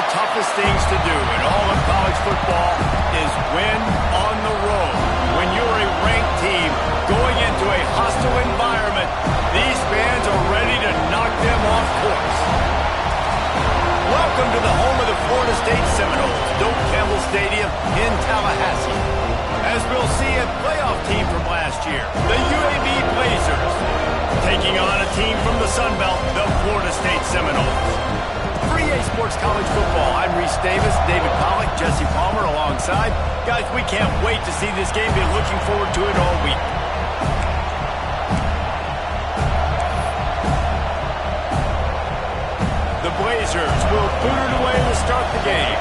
toughest things to do in all of college football is win on the road. When you're a ranked team going into a hostile environment, these fans are ready to knock them off course. Welcome to the home of the Florida State Seminoles, Doak Campbell Stadium in Tallahassee. As we'll see a playoff team from last year, the UAB Blazers, taking on a team from the Sun Belt, the Florida State Seminoles. For EA Sports College Football, I'm Reese Davis, David Pollack, Jesse Palmer alongside. Guys, we can't wait to see this game. Been looking forward to it all week. The Blazers will boot it away to start the game.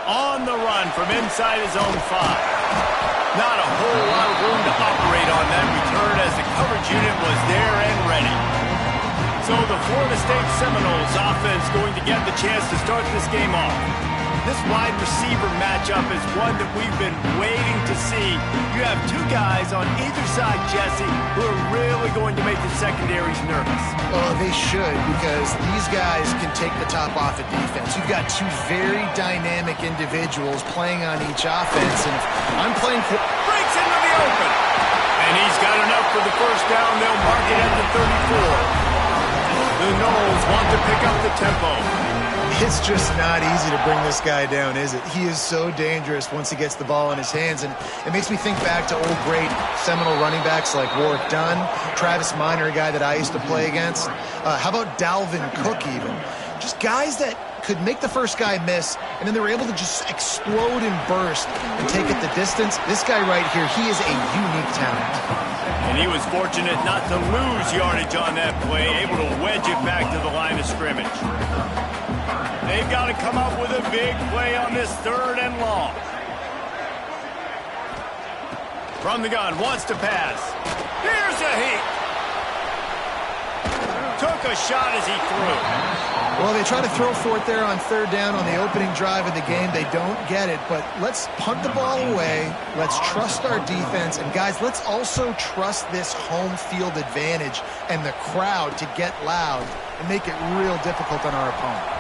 On the run from inside his own 5. Not a whole lot of room to operate on that return as the coverage unit was there and ready. So the Florida State Seminoles offense going to get the chance to start this game off. This wide receiver matchup is one that we've been waiting to see. You have two guys on either side, Jesse, who are really going to make the secondaries nervous. Oh, they should, because these guys can take the top off of defense. You've got two very dynamic individuals playing on each offense, and if I'm playing for... Breaks into the open. And he's got enough for the first down. They'll mark it at the 34. The Noles want to pick up the tempo. It's just not easy to bring this guy down, is it? He is so dangerous once he gets the ball in his hands, and it makes me think back to old great Seminole running backs like Warwick Dunn, Travis Minor, a guy that I used to play against. How about Dalvin Cook even? Just guys that could make the first guy miss, and then they were able to just explode and burst and take it the distance. This guy right here, he is a unique talent. And he was fortunate not to lose yardage on that play, able to wedge it back to the line of scrimmage. They've got to come up with a big play on this 3rd and long. From the gun, wants to pass. Here's a heat. Took a shot as he threw. Well, they try to throw for it there on 3rd down on the opening drive of the game. They don't get it, but let's punt the ball away. Let's trust our defense. And, guys, let's also trust this home field advantage and the crowd to get loud and make it real difficult on our opponent.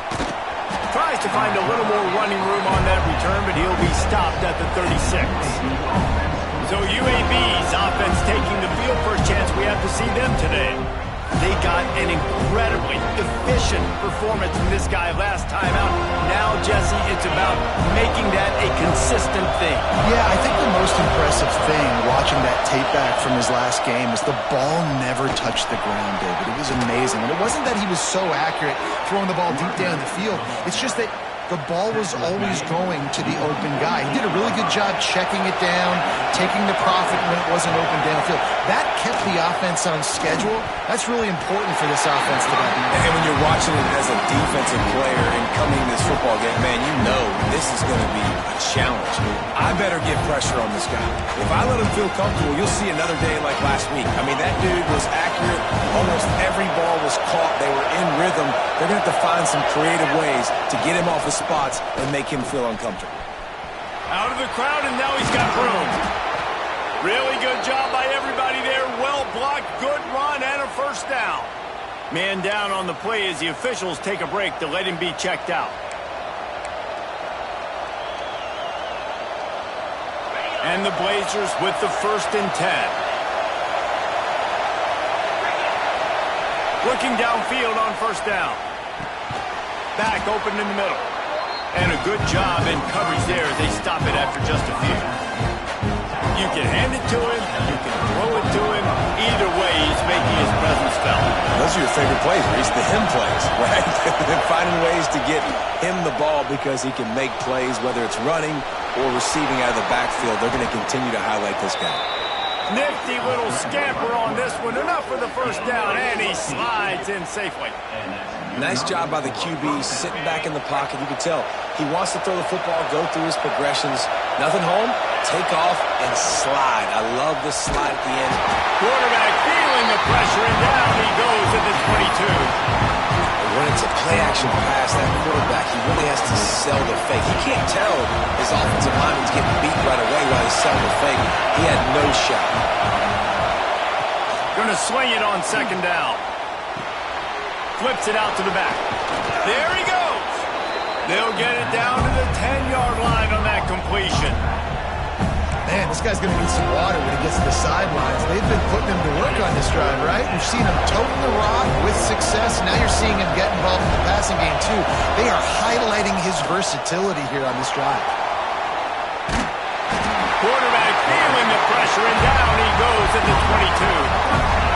Tries to find a little more running room on that return, but he'll be stopped at the 36. So UAB's offense taking the field for a chance. We have to see them today. They got an incredibly efficient performance from this guy last time out. Now, Jesse, it's about making that a consistent thing. Yeah, I think the most impressive thing watching that tape back from his last game is the ball never touched the ground, David. It was amazing. And it wasn't that he was so accurate throwing the ball deep down the field. It's just that the ball was always going to the open guy. He did a really good job checking it down, taking the profit when it wasn't open downfield. That kept the offense on schedule. That's really important for this offense today. And when you're watching it as a defensive player and coming to this football game, man, you know this is going to be a challenge. I better get pressure on this guy. If I let him feel comfortable, you'll see another day like last week. I mean, that dude was accurate. Almost every ball was caught. They were in rhythm. They're going to have to find some creative ways to get him off his spots and make him feel uncomfortable. Out of the crowd, and now he's got room. Really good job by everybody there. Well blocked, good run, and a first down. Man down on the play as the officials take a break to let him be checked out. And the Blazers with the 1st and 10. Looking downfield on first down. Back open in the middle. And a good job in coverage there as they stop it after just a few. You can hand it to him, you can throw it to him. Either way, he's making his presence felt. Those are your favorite plays, Reese, the him plays, right? Finding ways to get him the ball because he can make plays, whether it's running or receiving out of the backfield. They're going to continue to highlight this guy. Nifty little scamper on this one. Enough for the first down, and he slides in safely. Nice job by the QB sitting back in the pocket. You can tell he wants to throw the football, go through his progressions. Nothing home, take off, and slide. I love the slide at the end. Quarterback feeling the pressure, and down he goes at the 22. When it's a play-action pass, that quarterback, he really has to sell the fake. He can't tell his offensive lineman's getting beat right away while he's selling the fake. He had no shot. Going to swing it on second down. Flips it out to the back. There he goes. They'll get it down to the 10-yard line on that completion. Man, this guy's going to need some water when he gets to the sidelines. They've been putting him to work on this drive, right? We've seen him toting the rock with success. Now you're seeing him get involved in the passing game, too. They are highlighting his versatility here on this drive. Quarterback feeling the pressure, and down he goes at the 22.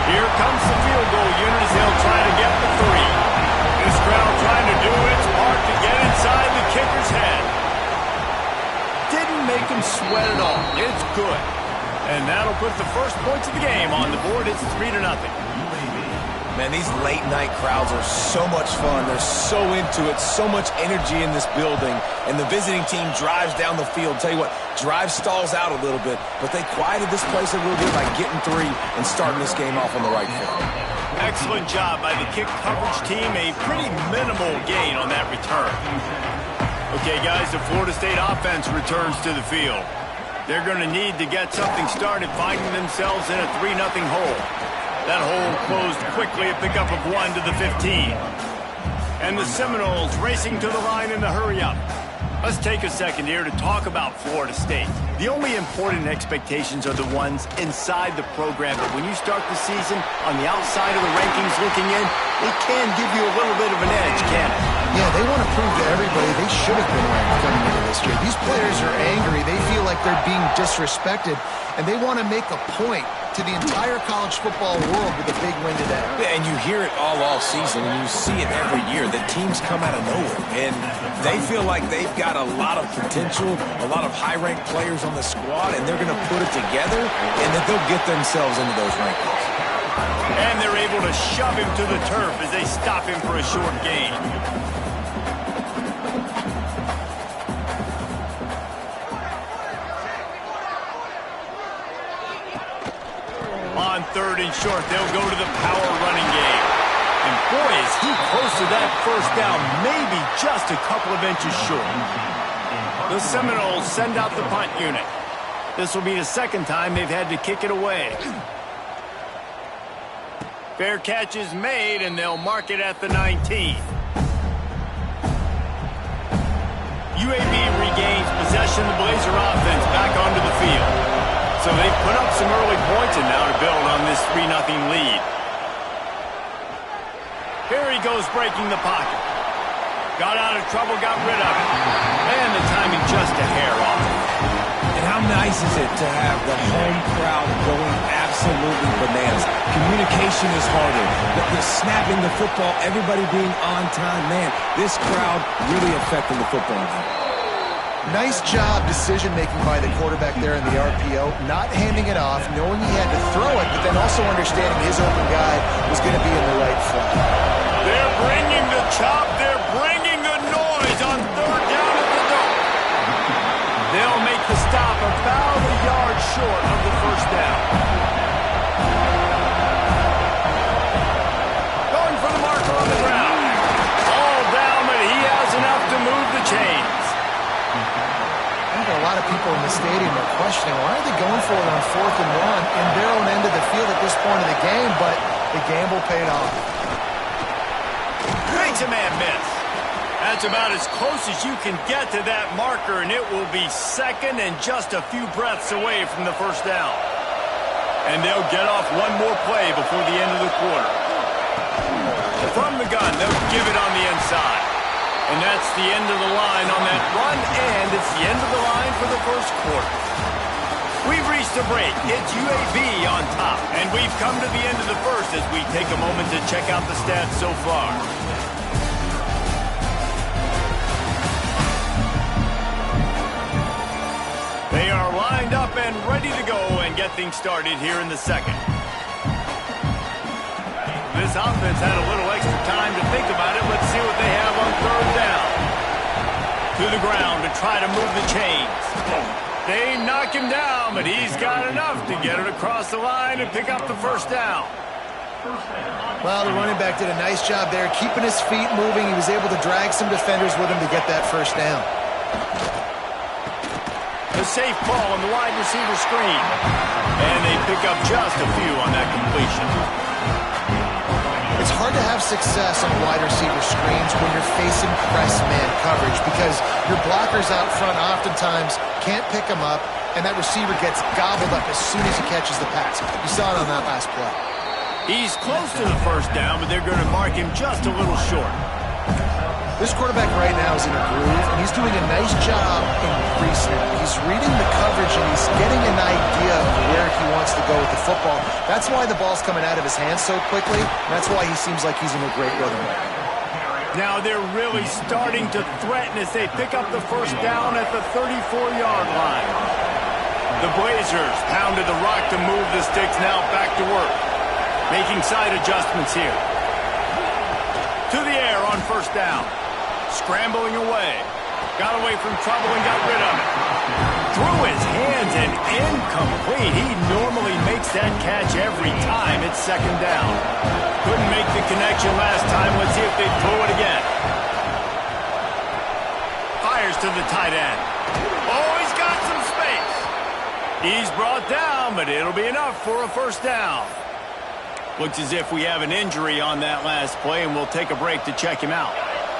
Here comes the field goal unit as they'll try to get the 3. This crowd trying to do its part to get inside the kicker's head. Didn't make him sweat at all. It's good. And that'll put the first points of the game on the board. It's 3-0. Man, these late-night crowds are so much fun. They're so into it, so much energy in this building. And the visiting team drives down the field. Tell you what, drive stalls out a little bit, but they quieted this place a little bit by getting 3 and starting this game off on the right foot. Excellent job by the kick coverage team. A pretty minimal gain on that return. Okay, guys, the Florida State offense returns to the field. They're going to need to get something started, finding themselves in a 3-0 hole. That hole closed quickly, a pickup of 1 to the 15. And the Seminoles racing to the line in the hurry-up. Let's take a second here to talk about Florida State. The only important expectations are the ones inside the program, but when you start the season on the outside of the rankings looking in, it can give you a little bit of an edge, can't it? Yeah, they want to prove to everybody they should have been ranked coming into this year. These players are angry. They feel like they're being disrespected, and they want to make a point to the entire college football world with a big win today. Yeah, and you hear it all season, and you see it every year. The teams come out of nowhere, and they feel like they've got a lot of potential, a lot of high-ranked players on the squad, and they're going to put it together, and then they'll get themselves into those rankings. And they're able to shove him to the turf as they stop him for a short gain. On 3rd and short, they'll go to the power running game. And boy, is he close to that first down, maybe just a couple of inches short. The Seminoles send out the punt unit. This will be the second time they've had to kick it away. Fair catch is made, and they'll mark it at the 19. UAB regains possession of the Blazer offense back onto the field. So they've put up some early points and now to build on this 3-0 lead. Here he goes breaking the pocket. Got out of trouble, got rid of it. And the timing just a hair off. And how nice is it to have the home crowd going absolutely bananas? Communication is harder. The snapping the football, everybody being on time. Man, this crowd really affecting the football game. Nice job decision-making by the quarterback there in the RPO, not handing it off, knowing he had to throw it, but then also understanding his open guy was going to be in the right flat. They're bringing the chop. They're bringing the noise on 3rd down at the goal. They'll make the stop about a yard short of the first down. Going for the marker on the ground. All down, but he has enough to move the chains. A lot of people in the stadium are questioning, why are they going for it on 4th and 1 in their own end of the field at this point of the game, but the gamble paid off. Makes a man miss. That's about as close as you can get to that marker, and it will be second and just a few breaths away from the first down. And they'll get off one more play before the end of the quarter. From the gun, they'll give it on the inside. And that's the end of the line on that run, and it's the end of the line for the first quarter. We've reached a break. It's UAB on top, and we've come to the end of the first as we take a moment to check out the stats so far. They are lined up and ready to go and get things started here in the second. This offense had a little extra time to think about it. Let's see what they have on 3rd down. To the ground to try to move the chains. They knock him down, but he's got enough to get it across the line and pick up the first down. Well, the running back did a nice job there, keeping his feet moving. He was able to drag some defenders with him to get that first down. A safe call on the wide receiver screen. And they pick up just a few on that completion. It's hard to have success on wide receiver screens when you're facing press man coverage because your blockers out front oftentimes can't pick them up, and that receiver gets gobbled up as soon as he catches the pass. You saw it on that last play. He's close to the first down, but they're going to mark him just a little short. This quarterback right now is in a groove, and he's doing a nice job in pre-snap. He's reading the coverage, and he's getting an idea of where he wants to go with the football. That's why the ball's coming out of his hands so quickly, and that's why he seems like he's in a great rhythm. Now they're really starting to threaten as they pick up the first down at the 34-yard line. The Blazers pounded the rock to move the sticks, now back to work. Making side adjustments here. To the air on first down. Scrambling away. Got away from trouble and got rid of it. Through his hands and incomplete. He normally makes that catch every time it's second down. Couldn't make the connection last time. Let's see if they throw it again. Fires to the tight end. Oh, he's got some space. He's brought down, but it'll be enough for a first down. Looks as if we have an injury on that last play, and we'll take a break to check him out.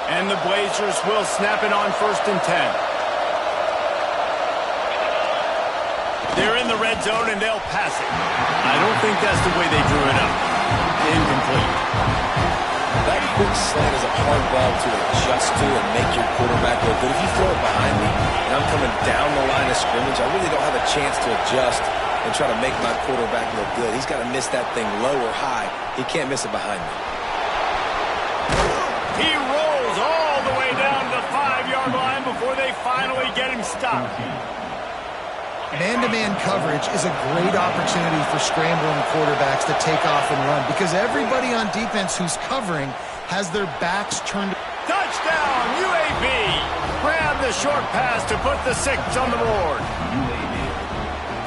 And the Blazers will snap it on 1st and 10. They're in the red zone, and they'll pass it. I don't think that's the way they drew it up. Incomplete. That quick slant is a hard ball to adjust to and make your quarterback look good. If you throw it behind me and I'm coming down the line of scrimmage, I really don't have a chance to adjust and try to make my quarterback look good. He's got to miss that thing low or high. He can't miss it behind me. He rolls all the way down to the 5-yard line before they finally get him stopped. Man-to-man coverage is a great opportunity for scrambling quarterbacks to take off and run because everybody on defense who's covering has their backs turned. Touchdown, UAB! Grab the short pass to put the 6 on the board.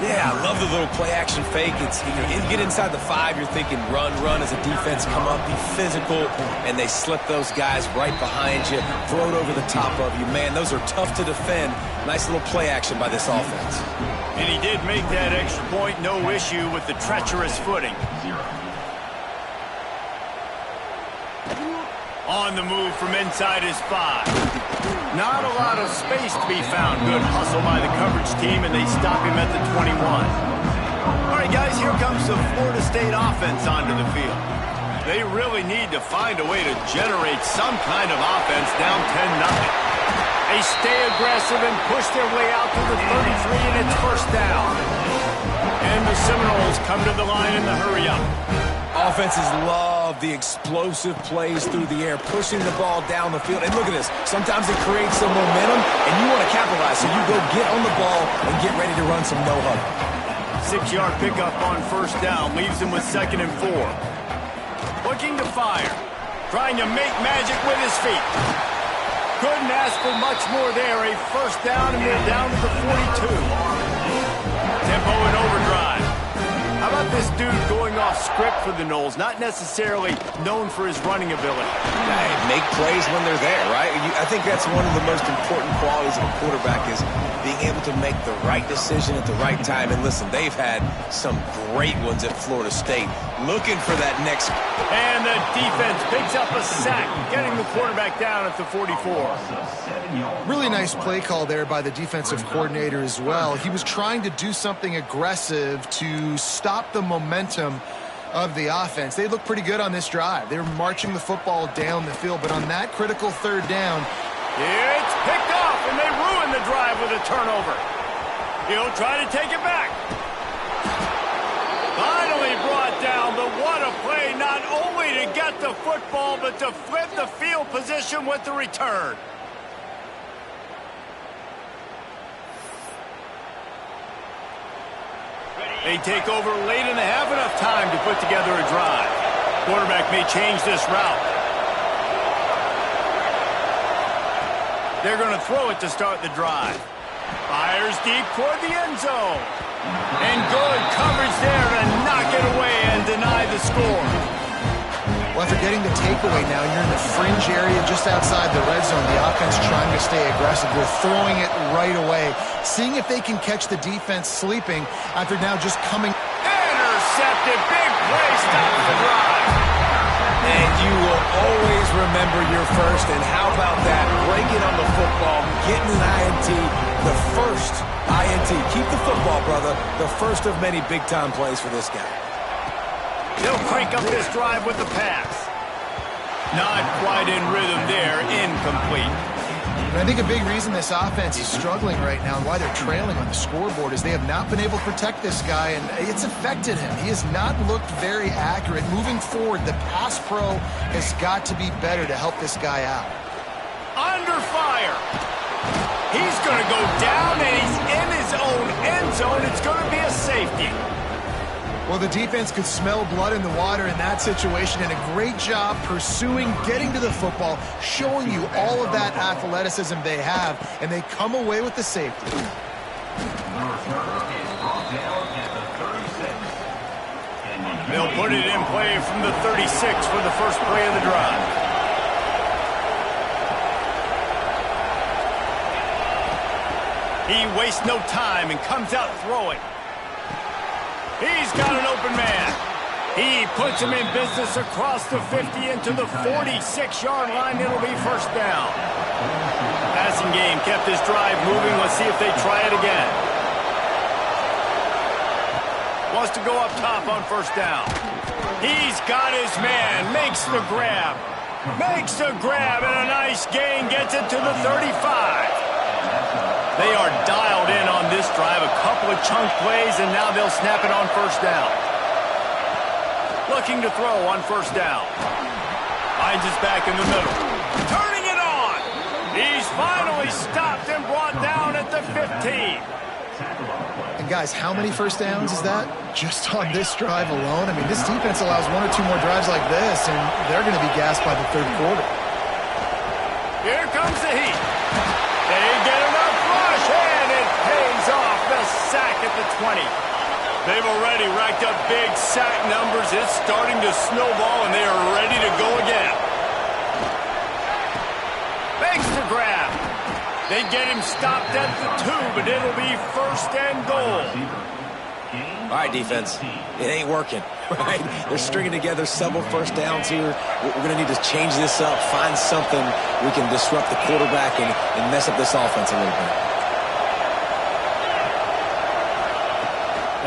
Yeah, I love the little play-action fake. It's you get inside the 5, you're thinking run as a defense, come up, be physical, and they slip those guys right behind you, throw it over the top of you. Man, those are tough to defend. Nice little play-action by this offense. And he did make that extra point, no issue with the treacherous footing. On the move from inside his 5. Not a lot of space to be found. Good hustle by the coverage team, and they stop him at the 21. All right, guys, here comes the Florida State offense onto the field. They really need to find a way to generate some kind of offense down 10-0. They stay aggressive and push their way out to the 33, and it's first down. And the Seminoles come to the line in the hurry-up. Offenses love the explosive plays through the air, pushing the ball down the field. And look at this. Sometimes it creates some momentum, and you want to capitalize. So you go get on the ball and get ready to run some no-huddle. 6-yard pickup on first down. Leaves him with 2nd and 4. Looking to fire. Trying to make magic with his feet. Couldn't ask for much more there. A first down, and they're down to the 42. Tempo and overdrive. How about this dude going off script for the Noles? Not necessarily known for his running ability. Make plays when they're there, right? I think that's one of the most important qualities of a quarterback is being able to make the right decision at the right time. And listen, they've had some great ones at Florida State. Looking for that next. And the defense picks up a sack, getting the quarterback down at the 44. Really nice play call there by the defensive coordinator as well. He was trying to do something aggressive to stop the momentum of the offense. They look pretty good on this drive. They were marching the football down the field, but on that critical 3rd down, it's picked off, and they ruin the drive with a turnover. He'll try to take it back. Finally brought down, but what a play, not only to get the football, but to flip the field position with the return. They take over late and have enough time to put together a drive. Quarterback may change this route. They're going to throw it to start the drive. Fires deep toward the end zone. And good coverage there to knock it away and deny the score. Well, after getting the takeaway now, you're in the fringe area just outside the red zone. The offense trying to stay aggressive. They're throwing it right away, seeing if they can catch the defense sleeping after now just coming. Intercepted. Big play. Stops the drive. And you will always remember your first. And how about that? Breaking on the football, getting an INT, the first INT. Keep the football, brother. The first of many big-time plays for this guy. They'll crank up this drive with the pass. Not quite in rhythm there. Incomplete. And I think a big reason this offense is struggling right now and why they're trailing on the scoreboard is they have not been able to protect this guy, and it's affected him. He has not looked very accurate. Moving forward, the pass pro has got to be better to help this guy out. Under fire. He's going to go down, and he's in his own end zone. It's going to be a safety. Well, the defense could smell blood in the water in that situation, and a great job pursuing, getting to the football, showing you all of that athleticism they have, and they come away with the safety. They'll put it in play from the 36 for the first play of the drive. He wastes no time and comes out throwing. He's got an open man. He puts him in business across the 50 into the 46-yard line. It'll be first down. Passing game kept this drive moving. Let's see if they try it again. Wants to go up top on first down. He's got his man. Makes the grab. Makes the grab, and a nice gain. Gets it to the 35. They are dialed in on this drive. A couple of chunk plays, and now they'll snap it on first down. Looking to throw on first down. Finds his back in the middle. Turning it on. He's finally stopped and brought down at the 15. And guys, how many first downs is that? Just on this drive alone? I mean, this defense allows one or two more drives like this, and they're going to be gassed by the third quarter. Here comes the heat. They get enough rush, and it pays off. The sack at the 20. They've already racked up big sack numbers. It's starting to snowball, and they are ready to go again. Makes the grab. They get him stopped at the 2, but it'll be first and goal. All right, defense. It ain't working, right? They're stringing together several first downs here. We're going to need to change this up, find something we can disrupt the quarterback and mess up this offense a little bit.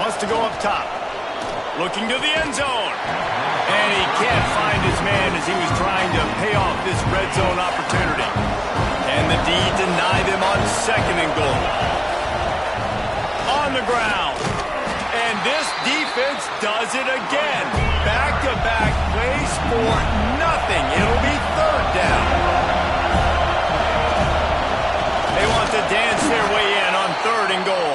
Wants to go up top. Looking to the end zone. And he can't find his man as he was trying to pay off this red zone opportunity. And the D denied him on second and goal. On the ground. And this defense does it again. Back-to-back plays for nothing. It'll be third down. They want to dance their way in on third and goal.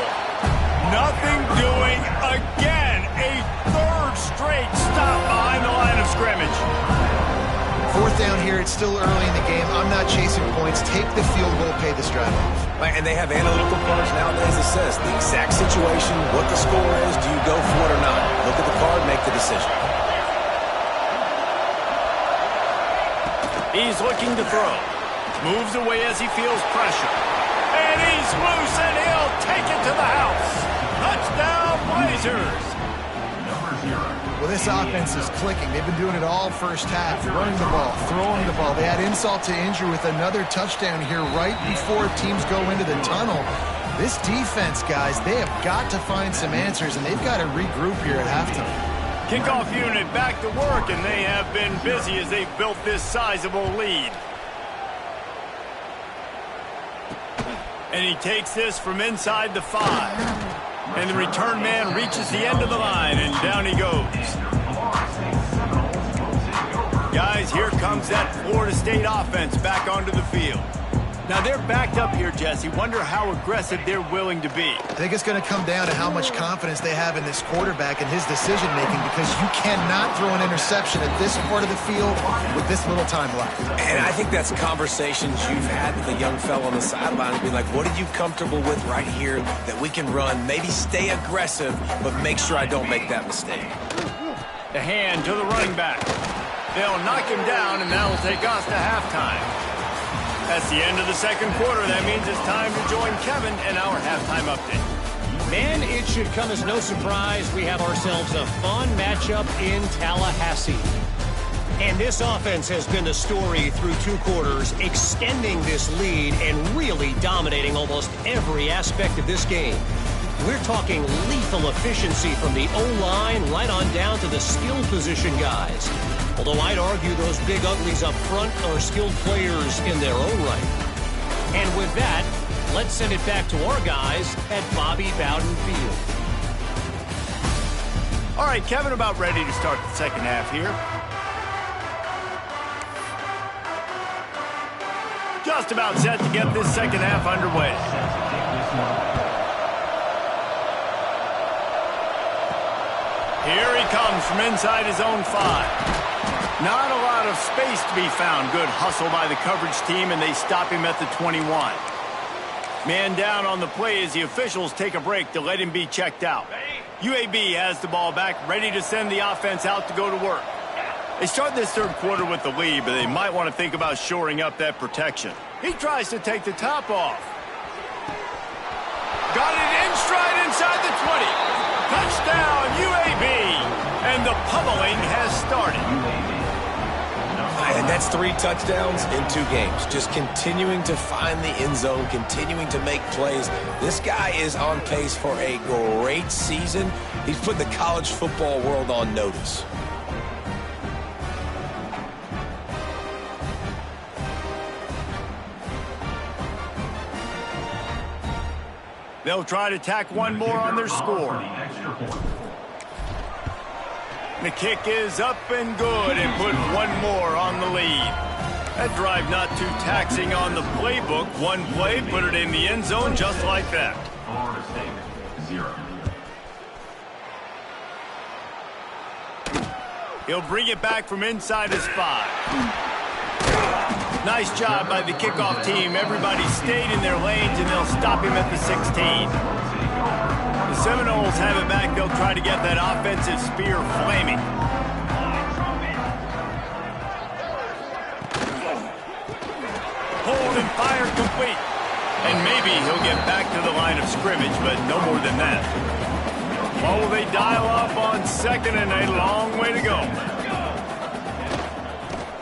Nothing doing again. A third straight stop behind the line of scrimmage. Fourth down here. It's still early in the game. I'm not chasing points. Take the field goal, pay this drive off. And they have analytical cards nowadays that says the exact situation, what the score is, do you go for it or not? Look at the card, make the decision. He's looking to throw. Moves away as he feels pressure. And he's loose, and he'll take it to the house. Touchdown, Blazers. Well, this offense is clicking. They've been doing it all first half, running the ball, throwing the ball. They had insult to injury with another touchdown here right before teams go into the tunnel. This defense, guys, they have got to find some answers, and they've got to regroup here at halftime. Kickoff unit back to work, and they have been busy as they've built this sizable lead. And he takes this from inside the 5. And the return man reaches the end of the line, and down he goes. Guys, here comes that Florida State offense back onto the field. Now, they're backed up here, Jesse. Wonder how aggressive they're willing to be. I think it's going to come down to how much confidence they have in this quarterback and his decision-making, because you cannot throw an interception at this part of the field with this little time left. And I think that's conversations you've had with a young fellow on the sideline and be like, what are you comfortable with right here that we can run? Maybe stay aggressive, but make sure I don't make that mistake. The hand to the running back. They'll knock him down, and that'll take us to halftime. That's the end of the second quarter. That means it's time to join Kevin in our halftime update. Man, it should come as no surprise we have ourselves a fun matchup in Tallahassee. And this offense has been the story through 2 quarters, extending this lead and really dominating almost every aspect of this game. We're talking lethal efficiency from the O-line right on down to the skill position guys. Although I'd argue those big uglies up front are skilled players in their own right. And with that, let's send it back to our guys at Bobby Bowden Field. All right, Kevin, about ready to start the second half here. Just about set to get this second half underway. Here he comes from inside his own 5. Not a lot of space to be found. Good hustle by the coverage team, and they stop him at the 21. Man down on the play as the officials take a break to let him be checked out. UAB has the ball back, ready to send the offense out to go to work. They start this third quarter with the lead, but they might want to think about shoring up that protection. He tries to take the top off. Got it in stride inside the 20. Touchdown, UAB. And the pummeling has started. And that's 3 touchdowns in 2 games. Just continuing to find the end zone, continuing to make plays. This guy is on pace for a great season. He's put the college football world on notice. They'll try to tack one more on their score. The kick is up and good and put one more on the lead. That drive not too taxing on the playbook. One play, put it in the end zone just like that. Florida State, 0. He'll bring it back from inside his 5. Nice job by the kickoff team. Everybody stayed in their lanes, and they'll stop him at the 16. The Seminoles have it back. They'll try to get that offensive spear flaming. Hold and fire complete. And maybe he'll get back to the line of scrimmage, but no more than that. Oh, they dial up on second and a long way to go.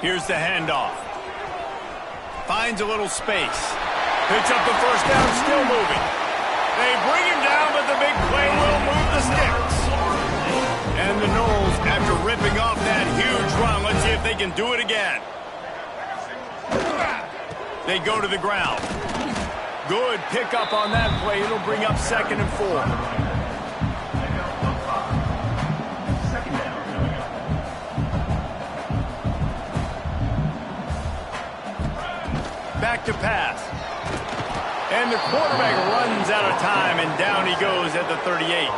Here's the handoff. Finds a little space. Picks up the first down, still moving. They bring him down, but the big play will move the sticks. And the Noles, after ripping off that huge run, let's see if they can do it again. They go to the ground. Good pickup on that play. It'll bring up 2nd and 4. Back to pass. And the quarterback runs out of time, and down he goes at the 38.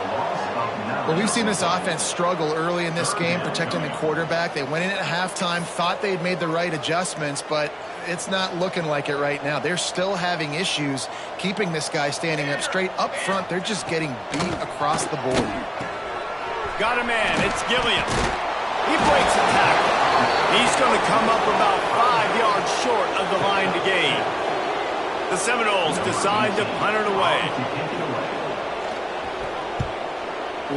Well, we've seen this offense struggle early in this game, protecting the quarterback. They went in at halftime, thought they'd made the right adjustments, but it's not looking like it right now. They're still having issues keeping this guy standing up straight. Up front, they're just getting beat across the board. Got a man. It's Gilliam. He breaks the tackle. He's going to come up about 5 yards short of the line to gain. The Seminoles decide to punt it away.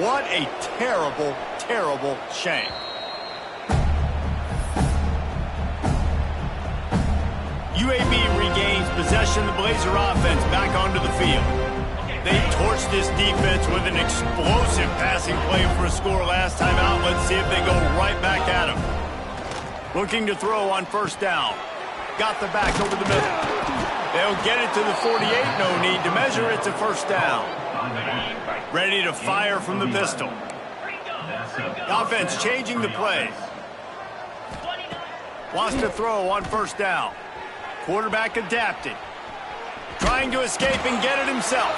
What a terrible, terrible shame. UAB regains possession of the Blazer offense back onto the field. They torched this defense with an explosive passing play for a score last time out. Let's see if they go right back at him. Looking to throw on first down. Got the back over the middle. They'll get it to the 48. No need to measure. It's a first down. Ready to fire from the pistol. The offense changing the play. Wants to throw on first down. Quarterback adapted. Trying to escape and get it himself.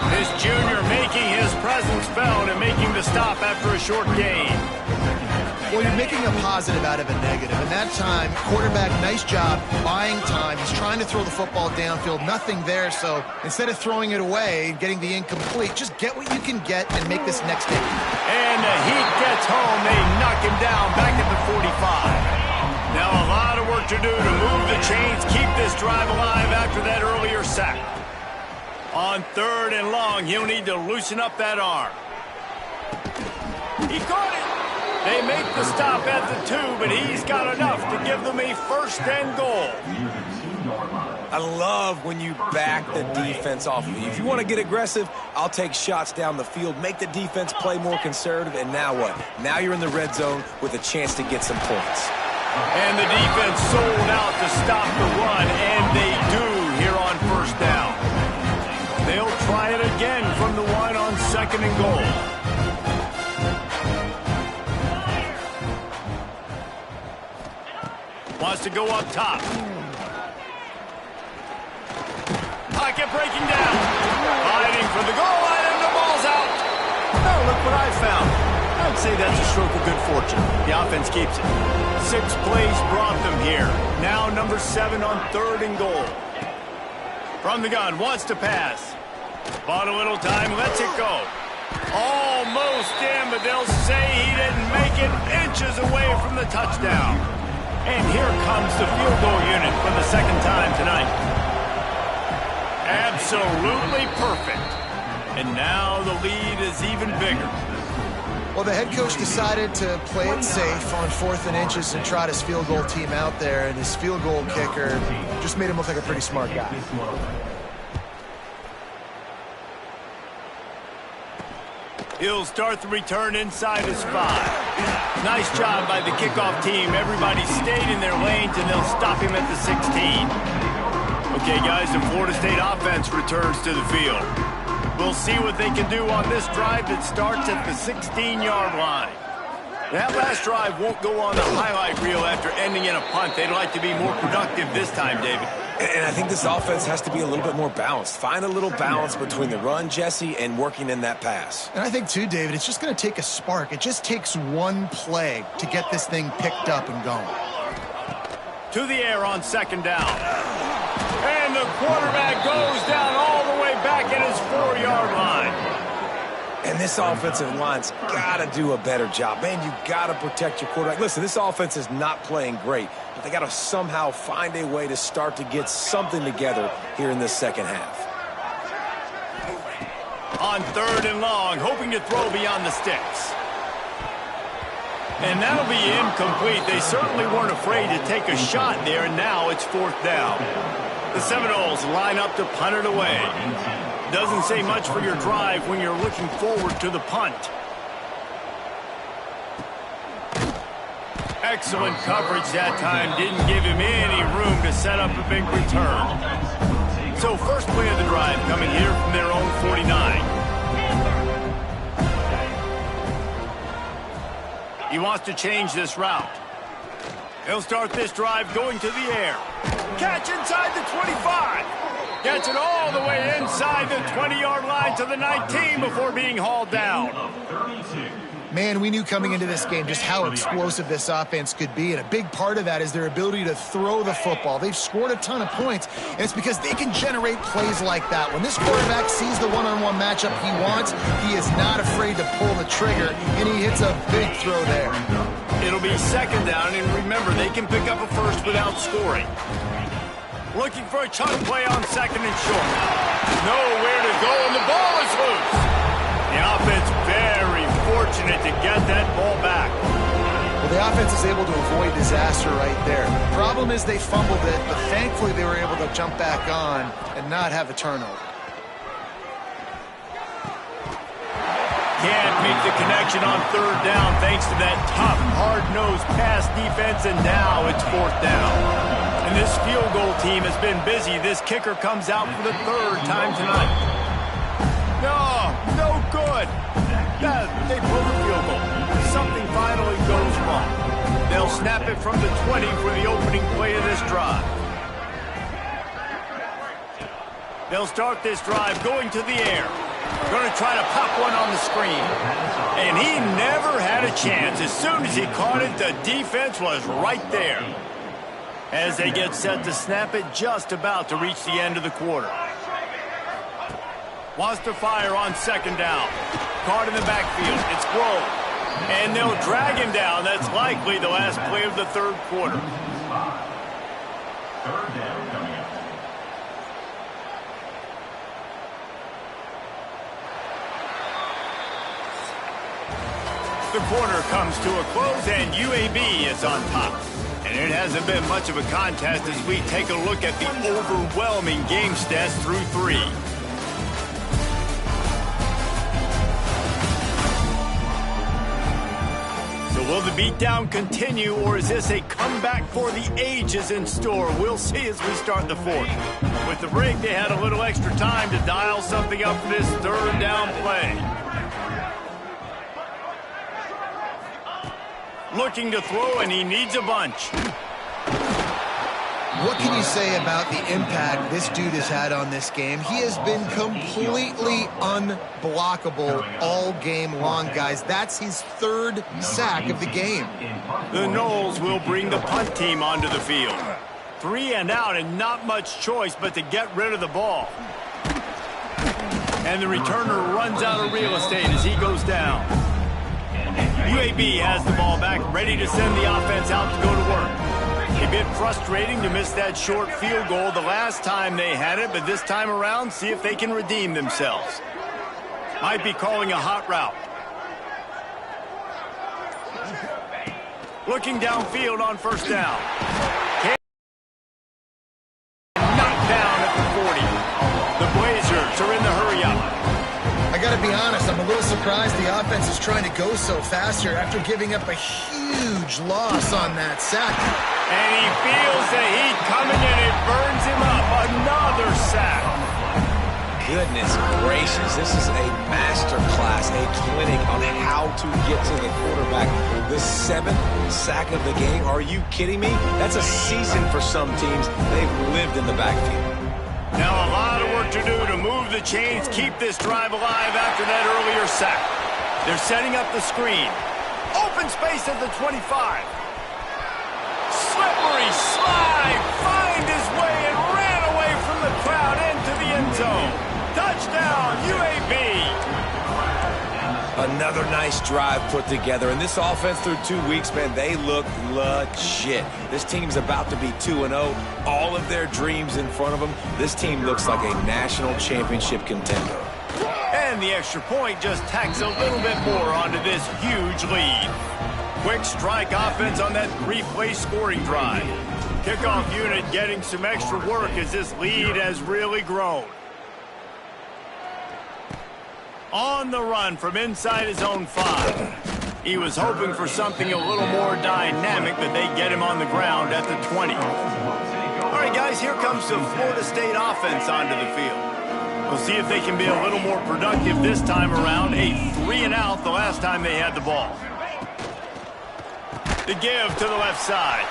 This junior making his presence felt and making the stop after a short gain. Well, you're making a positive out of a negative. And that time, quarterback, nice job buying time. He's trying to throw the football downfield. Nothing there. So instead of throwing it away and getting the incomplete, just get what you can get and make this next game. And the Heat gets home. They knock him down back at the 45. Now a lot of work to do to move the chains, keep this drive alive after that earlier sack. On 3rd and long, he'll need to loosen up that arm. He caught it. They make the stop at the 2, but he's got enough to give them a 1st and goal. I love when you back the defense off of you. If you want to get aggressive, I'll take shots down the field, make the defense play more conservative, and now what? Now you're in the red zone with a chance to get some points. And the defense sold out to stop the run, and they do here on 1st down. They'll try it again from the 1 on 2nd and goal. Wants to go up top. Pocket breaking down. Fighting for the goal line, and the ball's out. Oh, look what I found. I'd say that's a stroke of good fortune. The offense keeps it. 6 plays brought them here. Now number 7 on 3rd and goal. From the gun, wants to pass. Bought a little time, lets it go. Almost in, but they'll say he didn't make it, inches away from the touchdown. And here comes the field goal unit for the 2nd time tonight. Absolutely perfect. And now the lead is even bigger. Well, the head coach decided to play it safe on 4th and inches and trot his field goal team out there, and his field goal kicker just made him look like a pretty smart guy. He'll start the return inside his 5. Nice job by the kickoff team. Everybody stayed in their lanes, and they'll stop him at the 16. Okay, guys, the Florida State offense returns to the field. We'll see what they can do on this drive that starts at the 16-yard line. That last drive won't go on the highlight reel after ending in a punt. They'd like to be more productive this time, David. And I think this offense has to be a little bit more balanced. Find a little balance between the run, Jesse, and working in that pass. And I think, too, David, it's just going to take a spark. It just takes one play to get this thing picked up and going. To the air on 2nd down. And the quarterback goes down all the way back at his 4-yard line. And this offensive line's got to do a better job. Man, you got to protect your quarterback. Listen, this offense is not playing great, but they got to somehow find a way to start to get something together here in this 2nd half. On 3rd and long, hoping to throw beyond the sticks. And that'll be incomplete. They certainly weren't afraid to take a shot there, and now it's 4th down. The Seminoles line up to punt it away. Doesn't say much for your drive when you're looking forward to the punt. Excellent coverage that time. Didn't give him any room to set up a big return. So first play of the drive coming here from their own 49. He wants to change this route. He'll start this drive going to the air. Catch inside the 25. Gets it all the way inside the 20-yard line to the 19 before being hauled down. Man, we knew coming into this game just how explosive this offense could be, and a big part of that is their ability to throw the football. They've scored a ton of points, and it's because they can generate plays like that. When this quarterback sees the one-on-one matchup he wants, he is not afraid to pull the trigger, and he hits a big throw there. It'll be 2nd down, and remember, they can pick up a first without scoring. Looking for a chunk play on 2nd and short. Nowhere to go, and the ball is loose. The offense very fortunate to get that ball back. Well, the offense is able to avoid disaster right there. The problem is they fumbled it, but thankfully they were able to jump back on and not have a turnover. Can't make the connection on 3rd down thanks to that tough, hard-nosed pass defense, and now it's 4th down. And this field goal team has been busy. This kicker comes out for the 3rd time tonight. No good. They pull the field goal. Something finally goes wrong. They'll snap it from the 20 for the opening play of this drive. They'll start this drive going to the air. Going to try to pop one on the screen. And he never had a chance. As soon as he caught it, the defense was right there. As they get set to snap it, just about to reach the end of the quarter. Wants to fire on 2nd down. Caught in the backfield. It's Grove. And they'll drag him down. That's likely the last play of the 3rd quarter. Third down coming up. The quarter comes to a close, and UAB is on top. And it hasn't been much of a contest as we take a look at the overwhelming game stats through 3. So will the beatdown continue, or is this a comeback for the ages in store? We'll see as we start the 4th. With the break, they had a little extra time to dial something up for this third down play. Looking to throw, and he needs a bunch. What can you say about the impact this dude has had on this game? He has been completely unblockable all game long, guys. That's his 3rd sack of the game. The Noles will bring the punt team onto the field. 3 and out, and not much choice but to get rid of the ball. And the returner runs out of real estate as he goes down. UAB has the ball back, ready to send the offense out to go to work. A bit frustrating to miss that short field goal the last time they had it, but this time around, see if they can redeem themselves. Might be calling a hot route. Looking downfield on first down. Knocked down at the 40. The Blazers are in the hurry-up. I got to be honest, I'm a little surprised the offense is trying to go so fast here after giving up a huge loss on that sack. And he feels the heat coming, and it burns him up. Another sack. Goodness gracious, this is a master class, a clinic on how to get to the quarterback. The 7th sack of the game, are you kidding me? That's a season for some teams. They've lived in the backfield. Now a lot of work to do to move the chains, keep this drive alive after that earlier sack. They're setting up the screen. Open space at the 25. Slippery slide, find his way and ran away from the crowd into the end zone. Touchdown, UAB. Another nice drive put together, and this offense through 2 weeks, man, they look legit. This team's about to be 2-0. All of their dreams in front of them. This team looks like a national championship contender. And the extra point just tacks a little bit more onto this huge lead. Quick strike offense on that 3-play scoring drive. Kickoff unit getting some extra work as this lead has really grown. On the run from inside his own 5. He was hoping for something a little more dynamic, but they get him on the ground at the 20. All right, guys, here comes the Florida State offense onto the field. We'll see if they can be a little more productive this time around. A 3 and out the last time they had the ball. The give to the left side.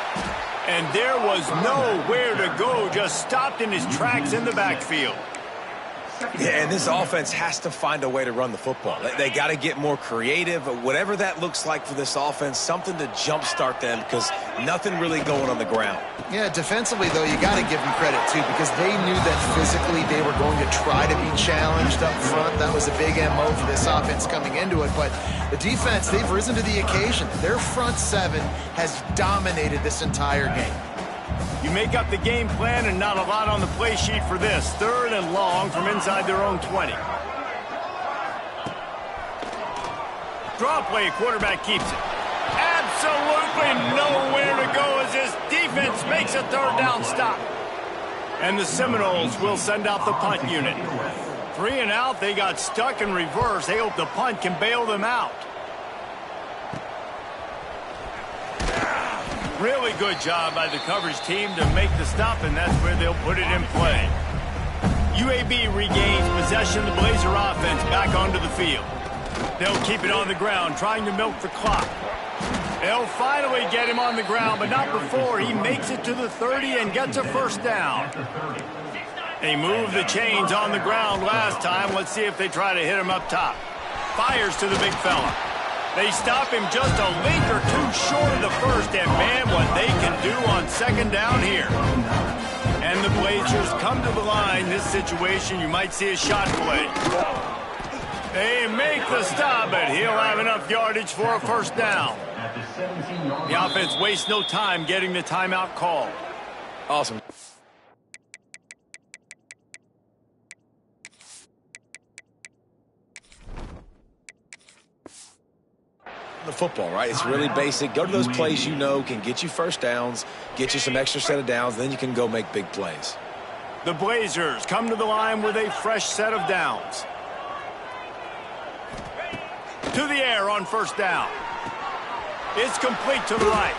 And there was nowhere to go, just stopped in his tracks in the backfield. Yeah, and this offense has to find a way to run the football. They got to get more creative, whatever that looks like for this offense, something to jumpstart them because nothing really going on the ground. Yeah, defensively, though, you got to give them credit, too, because they knew that physically they were going to try to be challenged up front. That was a big MO for this offense coming into it. But the defense, they've risen to the occasion. Their front 7 has dominated this entire game. You make up the game plan and not a lot on the play sheet for this. 3rd and long from inside their own 20. Draw play, quarterback keeps it. Absolutely nowhere to go as this defense makes a 3rd down stop. And the Seminoles will send out the punt unit. 3 and out, they got stuck in reverse. They hope the punt can bail them out. Really good job by the coverage team to make the stop, and that's where they'll put it in play. UAB regains possession of the Blazer offense back onto the field. They'll keep it on the ground, trying to milk the clock. They'll finally get him on the ground, but not before he makes it to the 30 and gets a 1st down. They moved the chains on the ground last time. Let's see if they try to hit him up top. Fires to the big fella. They stop him just a link or 2 short of the 1st, and man, what they can do on 2nd down here. And the Blazers come to the line. This situation, you might see a shot play. They make the stop, but he'll have enough yardage for a 1st down. The offense wastes no time getting the timeout called. Awesome. the football, right? It's really basic. Go to those plays you know can get you first downs, get you some extra set of downs, then you can go make big plays. The Blazers come to the line with a fresh set of downs. To the air on first down. It's complete to the right.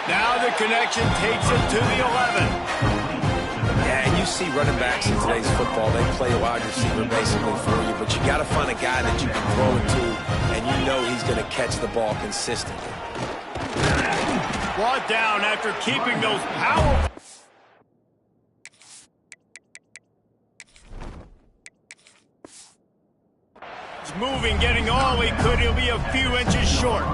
Now the connection takes it to the 11. Yeah, and you see running backs in today's football, they play a wide receiver basically for you, but you got to find a guy that you can throw it to, and you know he's going to catch the ball consistently. Brought down after keeping those powerful. He's moving, getting all he could. He'll be a few inches short.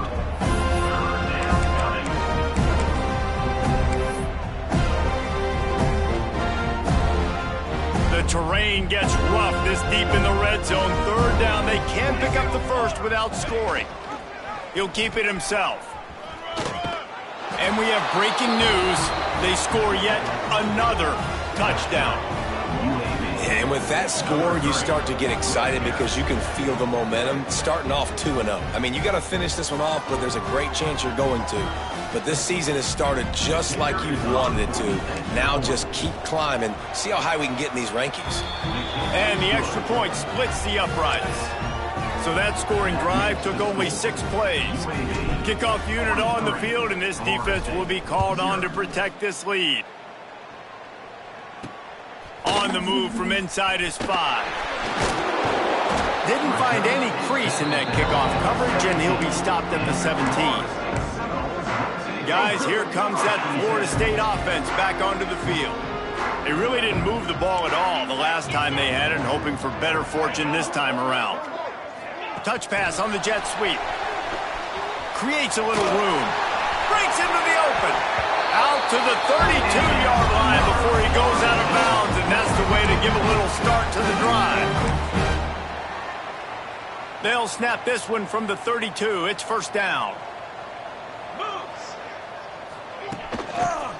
The terrain gets rough this deep in the red zone. Third down, they can't pick up the first without scoring. He'll keep it himself. And we have breaking news. They score yet another touchdown. And with that score, you start to get excited because you can feel the momentum starting off 2-0. I mean, you got to finish this one off, but there's a great chance you're going to. But this season has started just like you've wanted it to. Now just keep climbing. See how high we can get in these rankings. And the extra point splits the uprights. So that scoring drive took only 6 plays. Kickoff unit on the field, and this defense will be called on to protect this lead. On the move from inside his 5. Didn't find any crease in that kickoff coverage, and he'll be stopped at the 17. Guys, here comes that Florida State offense back onto the field. They really didn't move the ball at all the last time they had it, hoping for better fortune this time around. Touch pass on the jet sweep. Creates a little room. Breaks into the open. Out to the 32-yard line before he goes out of bounds, and that's the way to give a little start to the drive. They'll snap this one from the 32. It's first down.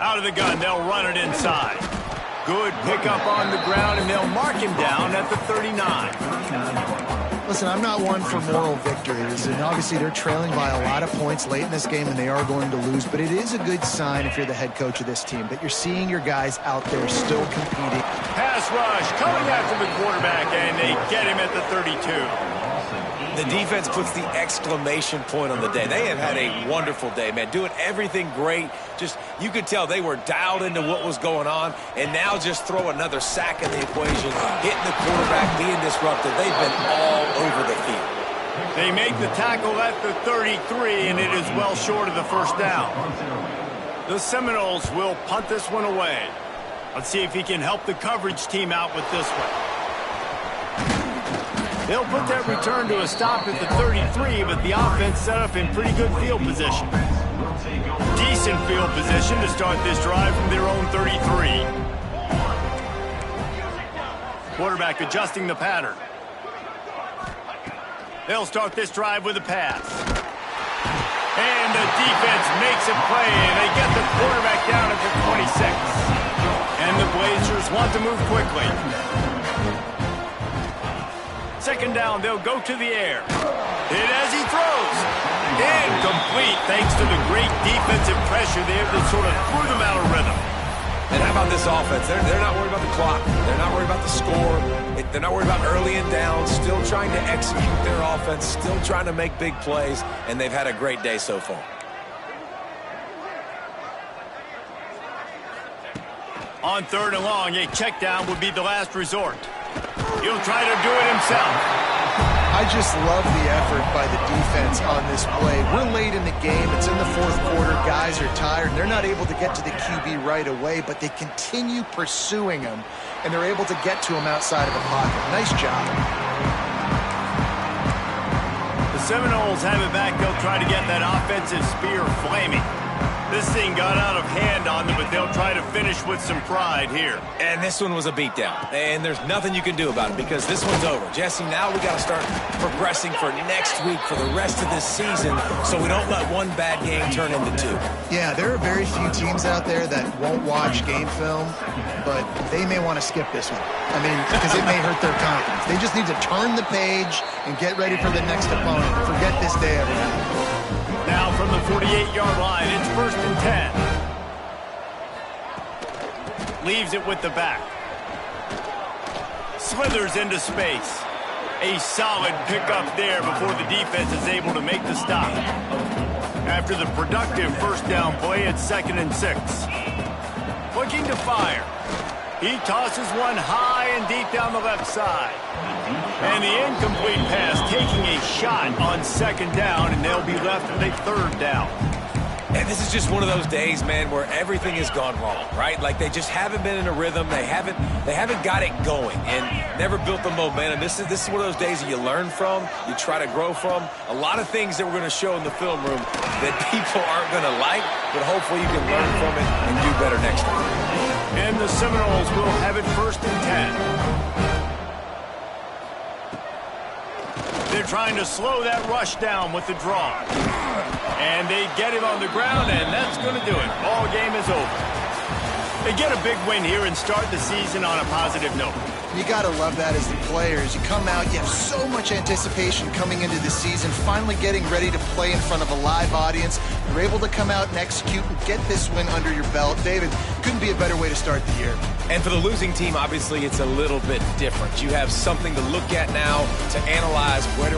Out of the gun, they'll run it inside. Good pickup on the ground, and they'll mark him down at the 39. Listen, I'm not one for moral victories, and obviously they're trailing by a lot of points late in this game, and they are going to lose, but it is a good sign if you're the head coach of this team that you're seeing your guys out there still competing. Pass rush coming after the quarterback, and they get him at the 32. The defense puts the exclamation point on the day. They have had a wonderful day, man, doing everything great. Just, you could tell they were dialed into what was going on, and now just throw another sack in the equation, hitting the quarterback, being disruptive. They've been all over the field. They make the tackle at the 33, and it is well short of the first down. The Seminoles will punt this one away. Let's see if he can help the coverage team out with this one. They'll put that return to a stop at the 33, but the offense set up in pretty good field position. Decent field position to start this drive from their own 33. Quarterback adjusting the pattern. They'll start this drive with a pass. And the defense makes a play, and they get the quarterback down at the 26. And the Blazers want to move quickly. Second down, they'll go to the air. Hit as he throws. Incomplete, thanks to the great defensive pressure there that sort of threw them out of rhythm. And how about this offense? They're not worried about the clock. They're not worried about the score. They're not worried about early and down. Still trying to execute their offense. Still trying to make big plays. And they've had a great day so far. On third and long, a check down would be the last resort. He'll try to do it himself. I just love the effort by the defense on this play. We're late in the game. It's in the fourth quarter. Guys are tired. They're not able to get to the QB right away, but they continue pursuing him, and they're able to get to him outside of the pocket. Nice job. The Seminoles have it back. They'll try to get that offensive spear flaming. This thing got out of hand on them, but they'll try to finish with some pride here. And this one was a beatdown. And there's nothing you can do about it because this one's over. Jesse, now we got to start progressing for next week for the rest of this season so we don't let one bad game turn into two. Yeah, there are very few teams out there that won't watch game film, but they may want to skip this one. I mean, because it may hurt their confidence. They just need to turn the page and get ready for the next opponent. Forget this day ever happened. Now from the 48-yard line, it's 1st and 10. Leaves it with the back. Slithers into space. A solid pickup there before the defense is able to make the stop. After the productive first down play, it's 2nd and 6. Looking to fire. He tosses one high and deep down the left side. And the incomplete pass taking a shot on 2nd down, and they'll be left with a 3rd down. And this is just one of those days, man, where everything has gone wrong, right? Like they just haven't been in a rhythm. They haven't got it going and never built the momentum. This is one of those days that you learn from, you try to grow from. A lot of things that we're going to show in the film room that people aren't going to like, but hopefully you can learn from it and do better next time. And the Seminoles will have it 1st and 10. They're trying to slow that rush down with the draw. And they get him on the ground, and that's going to do it. Ball game is over. They get a big win here and start the season on a positive note. You got to love that as the players. You come out, you have so much anticipation coming into the season, finally getting ready to play in front of a live audience. You're able to come out and execute and get this win under your belt. David, couldn't be a better way to start the year. And for the losing team, obviously, it's a little bit different. You have something to look at now to analyze. Where do I